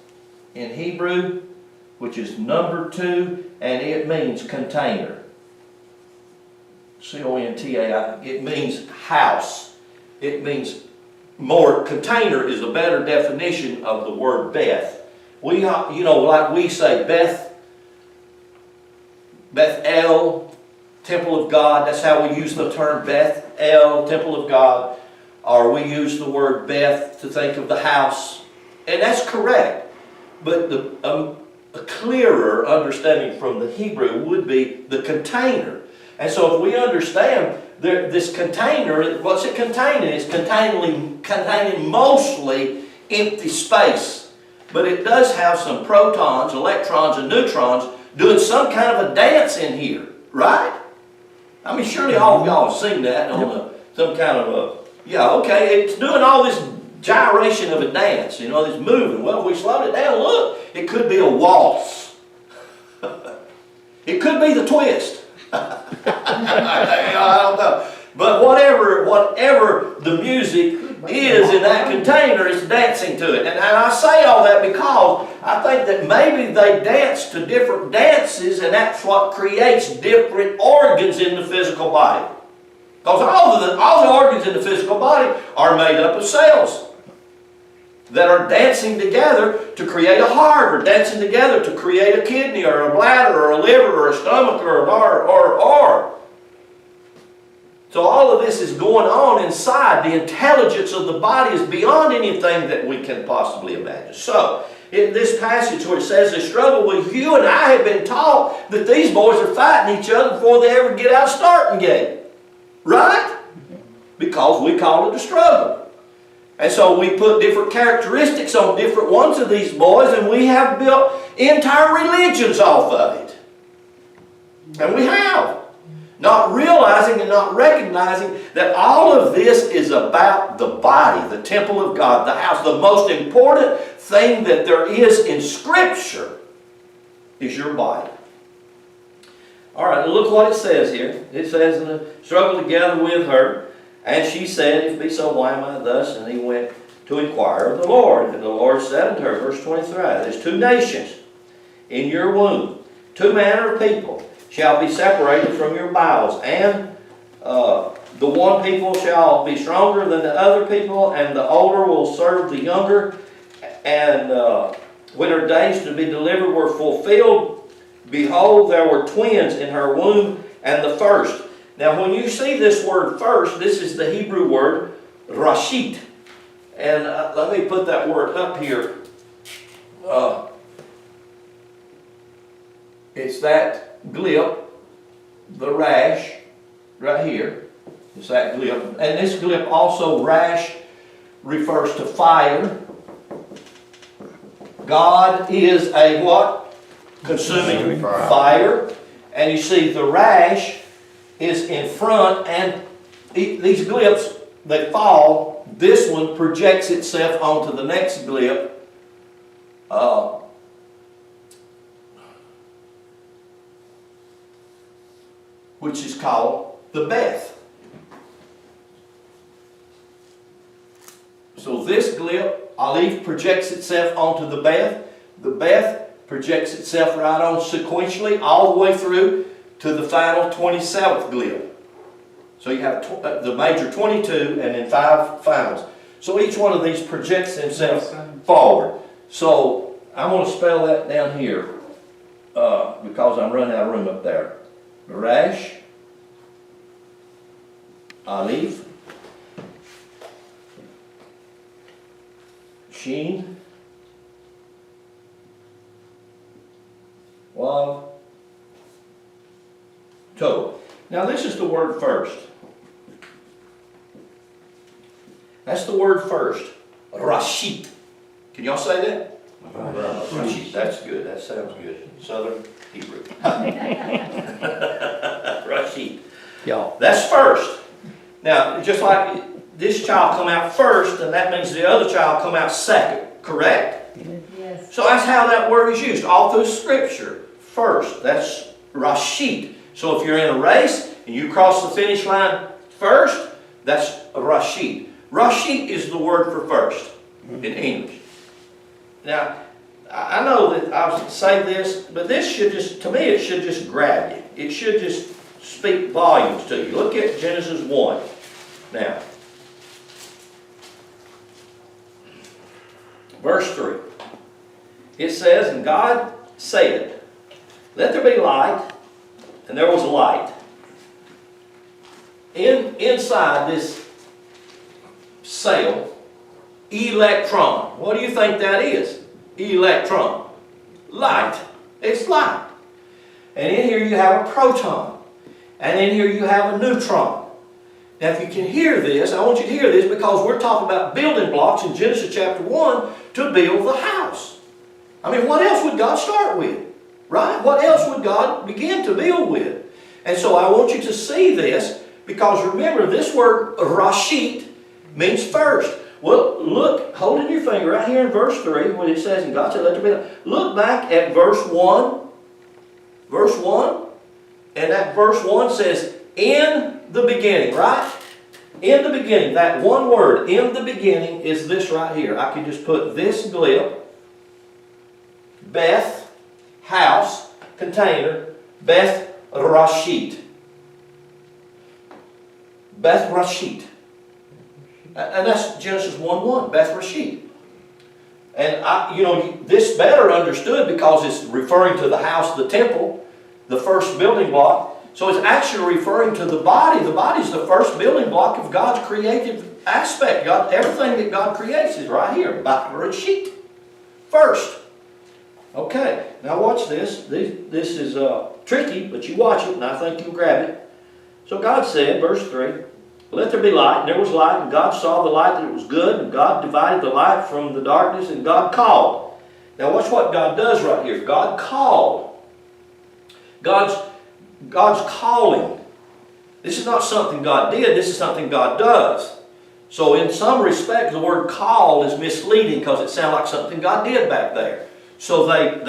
in Hebrew, which is number 2, and it means container. C-O-N-T-A-I. It means house. It means more. Container is a better definition of the word Beth. We, like we say Bethel, Temple of God. That's how we use the term Bethel, Temple of God. Or we use the word Beth to think of the house. And that's correct. But a clearer understanding from the Hebrew would be the container. And so if we understand this container, what's it containing? It's containing mostly empty space. But it does have some protons, electrons, and neutrons doing some kind of a dance in here. Right? I mean, surely all of y'all have seen that on some kind of a, it's doing all this gyration of a dance, this moving. Well, if we slowed it down, look, it could be a waltz. It could be the twist. I don't know. But whatever the music is in that container, it's dancing to it. And I say all that because I think that maybe they dance to different dances, and that's what creates different organs in the physical body. Because all the organs in the physical body are made up of cells that are dancing together to create a heart, or dancing together to create a kidney, or a bladder, or a liver, or a stomach, or an or. So all of this is going on inside. The intelligence of the body is beyond anything that we can possibly imagine. So, in this passage where it says they struggle with you and I have been taught that these boys are fighting each other before they ever get out of starting gate. Right? Because we call it a struggle. And so we put different characteristics on different ones of these boys, and we have built entire religions off of it. And we have. Not realizing and not recognizing that all of this is about the body, the temple of God, the house. The most important thing that there is in Scripture is your body. All right, look what it says here. It says, "And struggled together with her, and she said, If it be so, why am I thus? And he went to inquire of the Lord. And the Lord said unto her," verse 23, "There's 2 nations in your womb, 2 manner of people shall be separated from your bowels, and the one people shall be stronger than the other people, and the older will serve the younger. And when her days to be delivered were fulfilled, behold, there were twins in her womb, and the first." Now when you see this word first, this is the Hebrew word rashit. And let me put that word up here. It's that glip, the rash, right here. It's that glip. And this glip also, rash, refers to fire. God is a what? Consuming fire. And you see the rash is in front, and these glips, they fall. This one projects itself onto the next glip. Which is called the Beth. So this glip, Aleph, projects itself onto the Beth. The Beth projects itself right on sequentially all the way through to the final 27th glip. So you have the major 22 and then 5 finals. So each one of these projects himself forward. So I'm going to spell that down here because I'm running out of room up there. Rash, Aleph, Sheen, Wav, Tov. Now this is the word first. That's the word first. Rashit. Can y'all say that? Rashit. That's good. That sounds good. Southern Hebrew. Rashit. Y'all. That's first. Now, just like this child come out first, and that means the other child come out second. Correct? Yes. So that's how that word is used all through Scripture. First. That's Rashit. So if you're in a race and you cross the finish line first, that's Rashit. Rashit is the word for first in English. Now, I know that I'll say this, but this should just, to me, it should just grab you. It should just speak volumes to you. Look at Genesis 1. Now, verse 3. It says, and God said, let there be light, and there was light. Inside this cell, electron. What do you think that is? Electron. Light. It's light. And in here you have a proton. And in here you have a neutron. Now if you can hear this, I want you to hear this because we're talking about building blocks in Genesis chapter 1 to build the house. I mean, what else would God start with? Right? What else would God begin to build with? And so I want you to see this because remember this word Rashit means first. Well, look, holding your finger right here in verse 3 when it says, and God said, let there be light. Look back at verse 1. Verse 1. And that verse 1 says, in the beginning, right? In the beginning. That one word, in the beginning, is this right here. I can just put this glip, Beth, house, container, Beth Rashit. Beth Rashit. And that's Genesis 1:1, Beth Rashit. And this better understood because it's referring to the house, the temple, the first building block. So it's actually referring to the body. The body is the first building block of God's creative aspect. Everything that God creates is right here, Beth Rashit. First. Okay, now watch this. This is tricky, but you watch it and I think you'll grab it. So God said, verse 3, let there be light, and there was light, and God saw the light that it was good, and God divided the light from the darkness, and God called. Now watch what God does right here. God called. God's calling. This is not something God did, this is something God does. So in some respects, the word call is misleading because it sounds like something God did back there. So and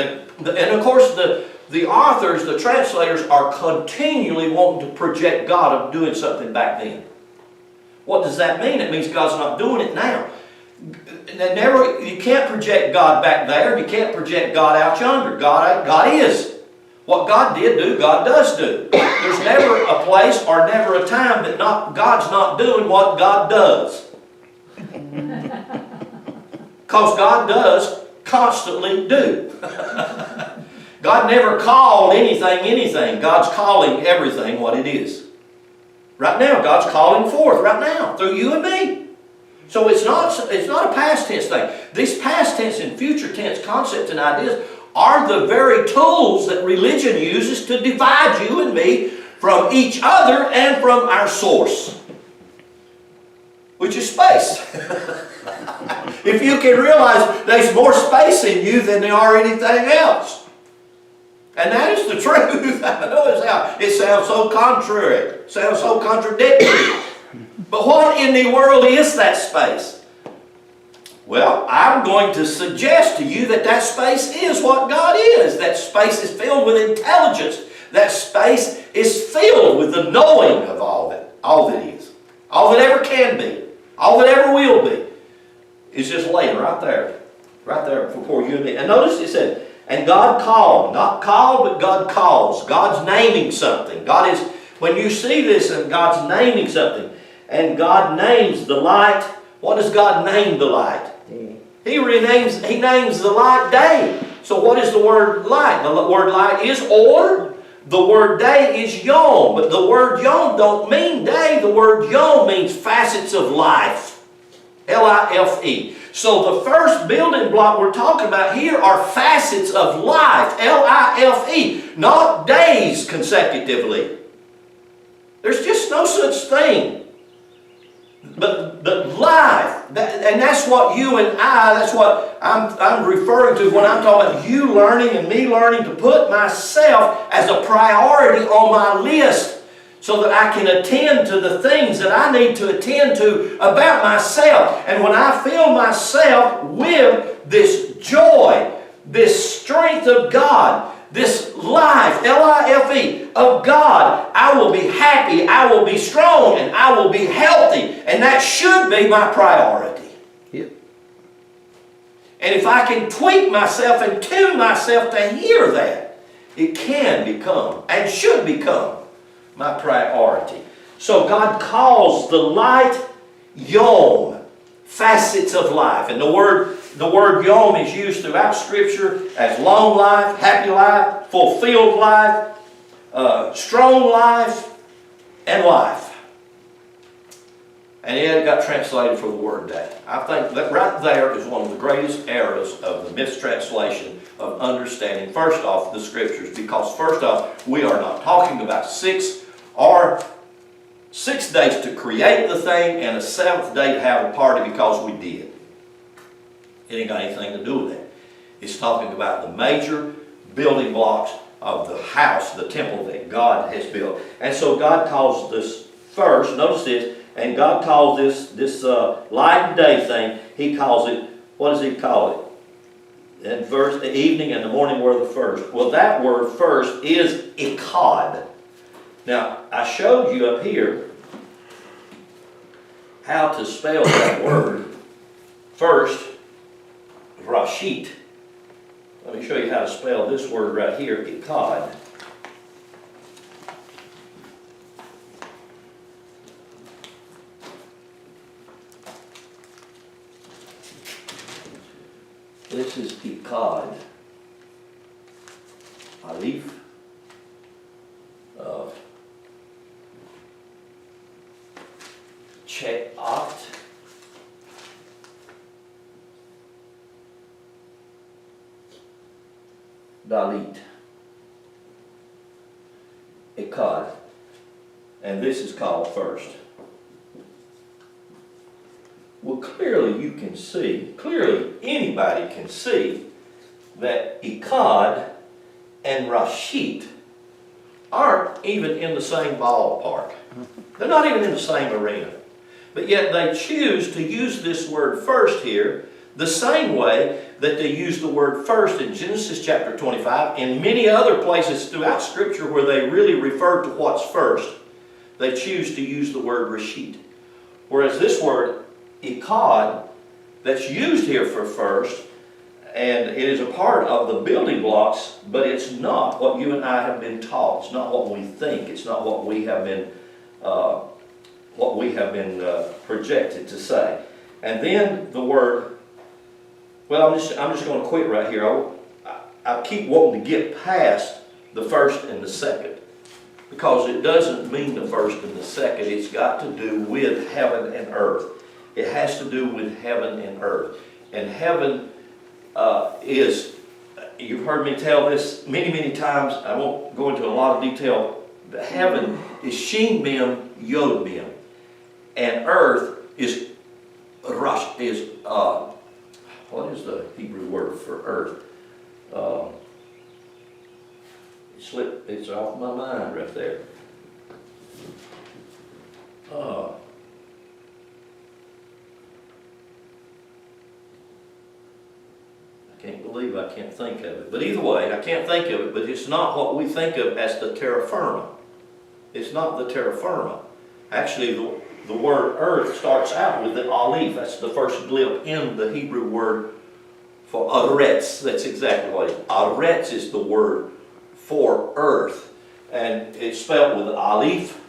of course the authors, the translators, are continually wanting to project God of doing something back then. What does that mean? It means God's not doing it now. You can't project God back there. You can't project God out yonder. God is. What God did do, God does do. There's never a place or never a time that God's not doing what God does. Because God does constantly do. God never called anything. God's calling everything what it is. Right now, God's calling forth right now through you and me. So it's not a past tense thing. These past tense and future tense concepts and ideas are the very tools that religion uses to divide you and me from each other and from our source, which is space. If you can realize there's more space in you than there are anything else. And that is the truth. I know it sounds so contrary, sounds so contradictory. But what in the world is that space? Well, I'm going to suggest to you that that space is what God is. That space is filled with intelligence. That space is filled with the knowing of all that is. All that ever can be. All that ever will be. Is just laying right there before you and me. And notice it said, and God called. Not called, but God calls. God's naming something. God is, when you see this and God's naming something, and God names the light. What does God name the light? He names the light day. So what is the word light? The word light is or. The word day is yom. But the word yom don't mean day. The word yom means facets of life. L-I-F-E. So the first building block we're talking about here are facets of life. L-I-F-E. Not days consecutively. There's just no such thing. But life, and that's what you and that's what I'm referring to when I'm talking about you learning and me learning to put myself as a priority on my list so that I can attend to the things that I need to attend to about myself. And when I fill myself with this joy, this strength of God, this life, L-I-F-E, of God, I will be happy, I will be strong, and I will be healthy. And that should be my priority. Yep. And if I can tweak myself and tune myself to hear that, it can become and should become my priority. So God calls the light yom, facets of life. And the word yom is used throughout Scripture as long life, happy life, fulfilled life, strong life, and life. And it got translated for the word day. I think that right there is one of the greatest errors of the mistranslation of understanding, first off, the Scriptures. Because first off, we are not talking about 6 days to create the thing and a 7th day to have a party because we did. It ain't got anything to do with that. It's talking about the major building blocks of the house, the temple that God has built. And so God calls this first, notice this, and God calls this light and day thing, He calls it, what does He call it? And first, the evening and the morning were the first. Well, that word first is Echad. Now, I showed you up here how to spell that word. First, Rashit. Let me show you how to spell this word right here, Echad. This is Echad. Alif. Che'at. Dalit. Echad. And this is called first. Well, clearly you can see, clearly anybody can see that Echad and Rashit aren't even in the same ballpark. They're not even in the same arena. But yet they choose to use this word first here the same way that they use the word first in Genesis chapter 25 and many other places throughout Scripture where they really refer to what's first. They choose to use the word Rashit. Whereas this word Echad that's used here for first, and it is a part of the building blocks, but it's not what you and I have been taught. It's not what we think. It's not what we have been projected to say. And then the word. Well, I'm just going to quit right here. I keep wanting to get past the first and the second because it doesn't mean the first and the second. It's got to do with heaven and earth. It has to do with heaven and earth. And heaven is, you've heard me tell this many, many times. I won't go into a lot of detail. But heaven is Shin Mem Yod Mem. And earth is Rosh, what is the Hebrew word for earth? It's off my mind right there. I can't believe I can't think of it. But either way, I can't think of it, but it's not what we think of as the terra firma. It's not the terra firma. Actually, the word earth starts out with the aleph. That's the first blip in the Hebrew word for aretz. That's exactly what it is. Aretz is the word for earth. And it's spelled with the aleph,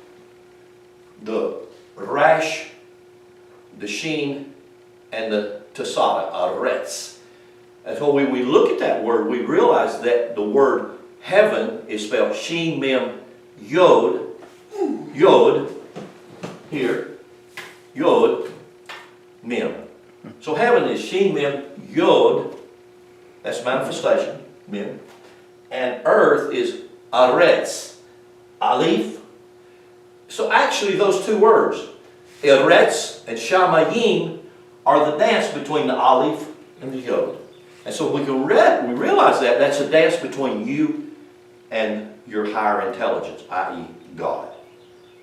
the rash, the sheen, and the tasada, aretz. And so when we look at that word, we realize that the word heaven is spelled Shin Mem Yod, Yod, here, Yod, Mem. So heaven is Shin Mem Yod, that's manifestation, Mem. And earth is Aretz, Aleph. So actually those two words, Eretz and Shamayim, are the dance between the Aleph and the Yod. And so we realize that that's a dance between you and your higher intelligence, i.e. God.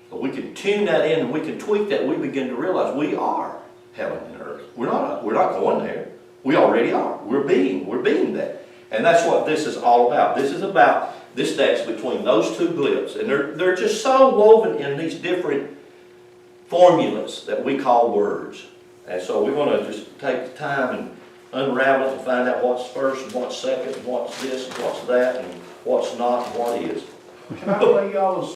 But we can tune that in and we can tweak that. We begin to realize we are heaven and earth. We're not going there. We already are. We're being that. And that's what this is all about. This is about this dance between those two blips. And they're just so woven in these different formulas that we call words. And so we want to just take the time and unravel it and find out what's first and what's second and what's this and what's that and what's not and what is. Can I play y'all a